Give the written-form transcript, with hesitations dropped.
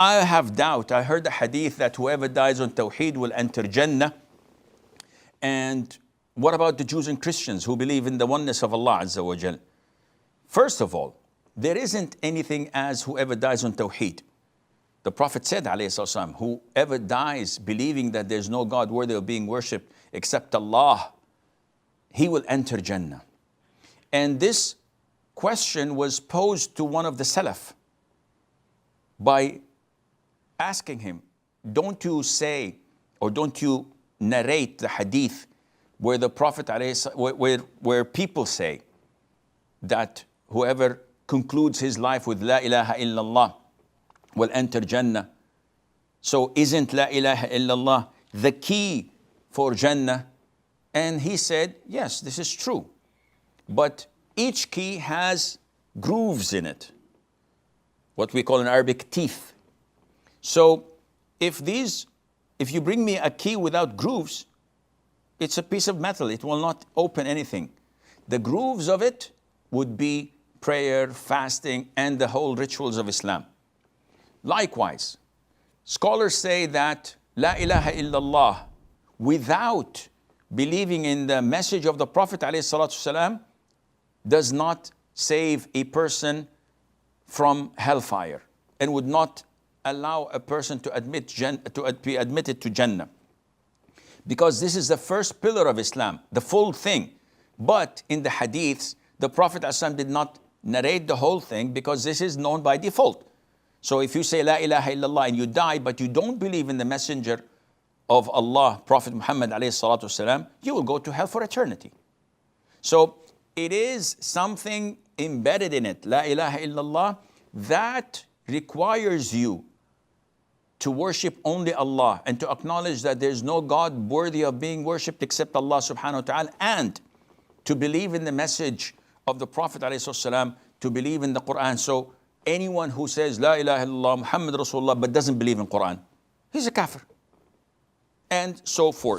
I have doubt. I heard the hadith that whoever dies on Tawheed will enter Jannah. And what about the Jews and Christians who believe in the oneness of Allah Azza wa Jal? First of all, there isn't anything as whoever dies on Tawheed. The Prophet said, alayhi salatu, whoever dies believing that there's no God worthy of being worshipped except Allah, he will enter Jannah. And this question was posed to one of the Salaf by asking him, don't you say, or don't you narrate the hadith where the Prophet, where people say that whoever concludes his life with La ilaha illallah will enter Jannah. So isn't La ilaha illallah the key for Jannah? And he said, yes, this is true. But each key has grooves in it, what we call in Arabic teeth. So if you bring me a key without grooves, it's a piece of metal. It will not open anything. The grooves of it would be prayer, fasting, and the whole rituals of Islam. Likewise, scholars say that La ilaha illallah, without believing in the message of the Prophet ﷺ, does not save a person from hellfire and would not allow a person to be admitted to Jannah. Because this is the first pillar of Islam, the full thing. But in the hadiths, the Prophet ﷺ did not narrate the whole thing because this is known by default. So if you say La ilaha illallah and you die, but you don't believe in the messenger of Allah, Prophet Muhammad ﷺ, you will go to hell for eternity. So it is something embedded in it, La ilaha illallah, that requires you to worship only Allah and to acknowledge that there's no God worthy of being worshipped except Allah subhanahu wa ta'ala, and to believe in the message of the Prophet ﷺ, to believe in the Quran. So anyone who says La ilaha illallah Muhammad Rasulullah but doesn't believe in Quran, he's a kafir, and so forth.